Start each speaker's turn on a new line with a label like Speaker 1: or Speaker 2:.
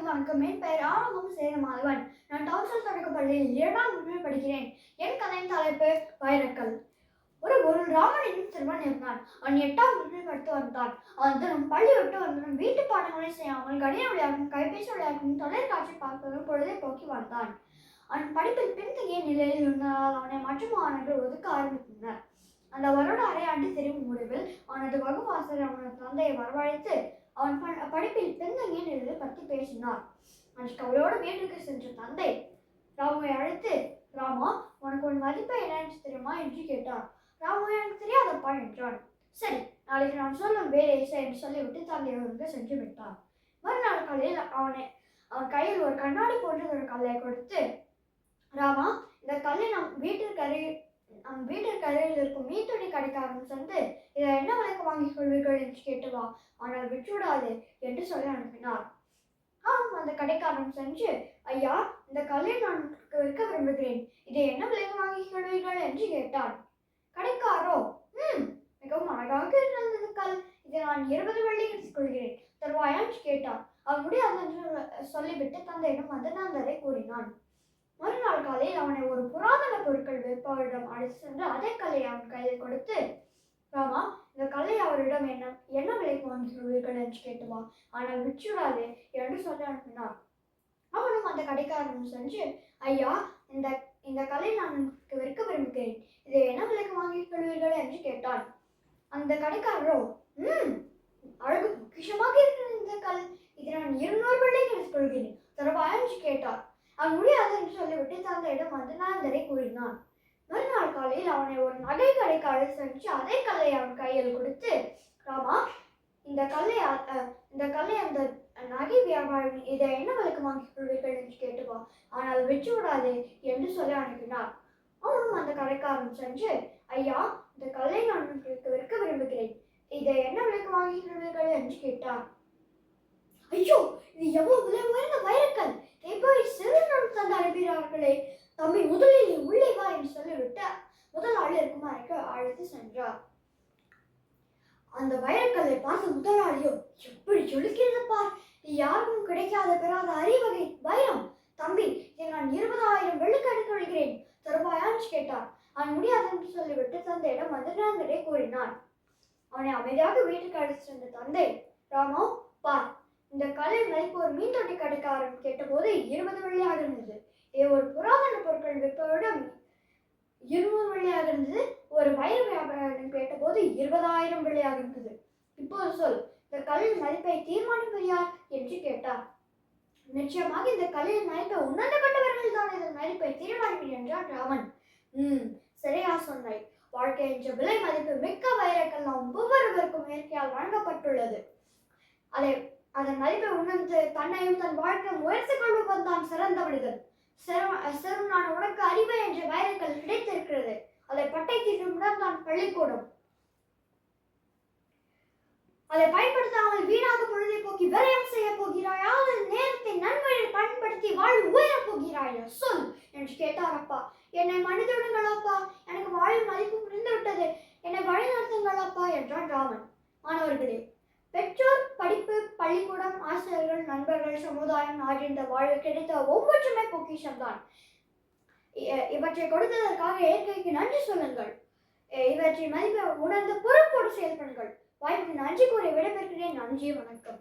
Speaker 1: அனைவருக்கும் வணக்கம். என் பெயர் ஆரம்பம் சேரமாதவன். நான் டவுன்சல் தொடக்க பள்ளியில் 2ஆம் வகுப்பில் படிக்கிறேன். என் கதையின் தலைப்பு வைரக்கல். ஒரு ராமன் என்னும் சிறுவன் இருந்தான். அவன் 8ஆம் வகுப்பில் படித்து வந்தான். அவன் தினம் பள்ளி விட்டு வந்தவன் வீட்டு பாடங்களை செய்யாமல் கணினி விளையாட்டும், கைபேசி விளையாட்டும், தொலைக்காட்சி பார்ப்பதும் பொழுதை போக்கி வந்தான். அவன் படிப்பில் பின்தங்கிய நிலையில் இருந்ததால் அவனை மற்ற மாணவர்கள் ஒதுக்க ஆரம்பித்தனர். அந்த வருட அரையாண்டு தெரியும் முடிவில் அவனது வகுப்பாசிரியர் அவனது தந்தையை வரவழைத்து அவன் படிப்பில் பின்தங்கிய நிலையை பற்றி பேசினார். அன்றைக்கு அவளோடு வீட்டுக்கு சென்ற தந்தை ராமுவை அழைத்து, ராமா, உனக்கு உன் மதிப்பை என்னன்னு தெரியுமா என்று கேட்டார். ராமு, எனக்கு தெரியாதப்பா என்றான். சரி, நாளைக்கு நான் சொல்லும் வேலையை என்று சொல்லிவிட்டு தந்தையோடு சென்று விட்டார். மறுநாள் காலையில் அவன் கையில் ஒரு கண்ணாடி போன்ற ஒரு கல்லை கொடுத்து, ராமா, இந்த கல்லை நம் வீட்டிற்கு அருகில் இருக்கும் மீன்துணி கடைக்காரன் சென்று இதை என்ன விலைக்கு வாங்கிக் கொள்வீர்கள் என்று கேட்டு வா, ஆனால் விட்டுவிடாது என்று சொல்லி அனுப்பினார். அவன் அந்த கடைக்காரன் சென்று, ஐயா, இந்த கல்லை நான் விற்க விரும்புகிறேன், இதை என்ன விலைக்கு வாங்கிக் கொள்வீர்கள் என்று கேட்டான். கடைக்காரோ, மிகவும் அழகாக இருந்தது கல், இதை நான் 20 வெள்ளி கொள்கிறேன், தருவாயா என்று கேட்டான். அவன் முடியாது என்று சொல்லிவிட்டு தந்தையிடம் வந்து நந்தரை கூறினான். மறுநாள் காலையில் அவனை ஒரு புராதன பொருட்கள் விற்பவரிடம் அழைத்து சென்று அதே கல்லை அவன் கையில் கொடுத்து, ராமா, இந்த கல்லை அவரிடம் என்ன விலைக்கு வாங்கிடுவீர்கள் என்று கேட்டுவா, ஆனால் விற்றுவிடாதே என்று சொல்லி அனுப்பினார். அவனும் அந்த கடைக்காரனும் சென்று, ஐயா, இந்த கல்லை நான் விற்க விரும்புகிறேன், இதை என்ன விலைக்கு வாங்கிக் கொள்வீர்கள் என்று கேட்டான். அந்த கடைக்காரரோ, அழகு பொக்கிஷமாக இருக்கிற இந்த கல், இதை நான் 200 வெள்ளிக்கு எடுத்துக் கொள்கிறேன், தருவாயா என்று கேட்டார். அவன் முடியாது என்று சொல்லிவிட்டு தந்தையிடம் வந்து நந்தரை கூறினான். மறுநாள் காலையில் அவனை ஒரு நகை கடைக்கு அழைத்து சென்று அதே கல்லை அவன் கையில் கொடுத்து, ராமா, இந்த கல்லை அந்த நகை வியாபாரி இதை என்ன விலைக்கு வாங்கிக் கொள்வீர்கள் என்று கேட்டுவா, ஆனால் விற்றுவிடாதே என்று சொல்லி அனுப்பினார். அவனும் அந்த கடைக்காரன் சென்று, ஐயா, இந்த கல்லை நான் விற்க விரும்புகிறேன், இதை என்ன விலைக்கு வாங்கிக் கொள்வீர்கள் என்று கேட்டார். ஐயோ, இது எவ்வளவு விலை உயர்ந்த வைரக்கல், சிறுவனும் தந்து அனுப்பினார்களே, தம்பி, முதலில் உள்ளே வா என்று சொல்லிவிட்டு முதலாளி இருக்கும் அறைக்கு அழைத்து சென்றார். அந்த வைரக்கல்லை பார்த்த முதலாளியோ, எப்படி சொல்லுகிறது பார், யாருக்கும் கிடைக்காத பெறாத அரிவகை வைரம், தம்பி, இதை நான் 20,000 வெள்ளிக்கு எடுத்துக் கொள்கிறேன், தருவாயா என்று கேட்டார். அவன் முடியாது என்று சொல்லிவிட்டு தந்தையிடம் வந்து நந்தரை கூறினான். அவனை அமைதியாக வீட்டுக்கு அழைத்து சென்ற தந்தை, ராமா, பார், இந்த கல்லின் மதிப்பு ஒரு மீன்தொட்டி கடைக்காரன் கேட்டபோது 20 வெள்ளியாக இருந்தது. இது ஒரு புராதன பொருட்கள் விற்பவரிடம் 200 வெள்ளியாக இருந்தது. ஒரு வைர வியாபாரம் கேட்டபோது 20,000 வெள்ளியாக இருந்தது. இப்போது சொல், இந்த கல்லின் மதிப்பை தீர்மானிப்பது யார் என்று கேட்டார். நிச்சயமாக இந்த கல்லின் மதிப்பை உணர்ந்து கொண்டவர்கள் தான் இதன் மதிப்பை தீர்மானிப்பேன் என்றார் ராமன். சரியா சொன்னாய். வாழ்க்கை என்ற விலை மதிப்பு மிக்க வைரக்கல் நாம் ஒவ்வொருவருக்கும் இயற்கையால் வழங்கப்பட்டுள்ளது. அதன் மதிப்பை உணர்ந்து தன்னையும் தன் வாழ்க்கையை உயர்த்திக் கொள்வதும் தான் சிறந்த மனிதன். சிறுவனான உனக்கு அறிவு என்ற வைரக்கல் கிடைத்திருக்கிறது. அதை பட்டை தீட்டும் தான் பள்ளிக்கூடம். அதை பயன்படுத்தாமல் வீணாக பொழுதை போக்கி விரயம் செய்ய போகிறாயா, நேரத்தை நன்மையில் பயன்படுத்தி வாழ்வு உயரப் போகிறாயா, சொல் என்று கேட்டார். அப்பா, என்னை மன்னித்து விடுங்கள் அப்பா, எனக்கு வாழ்வின் மதிப்பு புரிந்து விட்டது, என்னை வழி நடத்துங்கள் அப்பா என்றான் ராமன். மாணவர்களே, பெற்றோர், படிப்பு, பள்ளிக்கூடம், ஆசிரியர்கள், நண்பர்கள், சமுதாயம், நாட்டின் வாழ்வு கிடைத்த ஒவ்வொன்றுமே பொக்கிஷம்தான். இவற்றை கொடுத்ததற்காக இயற்கைக்கு நன்றி சொல்லுங்கள். இவற்றின் மதிப்பை உணர்ந்து பொறுப்போடு செயல்படுங்கள். வாய்ப்புக்கு நன்றி கூறி விடைபெறுகிறேன். நன்றி, வணக்கம்.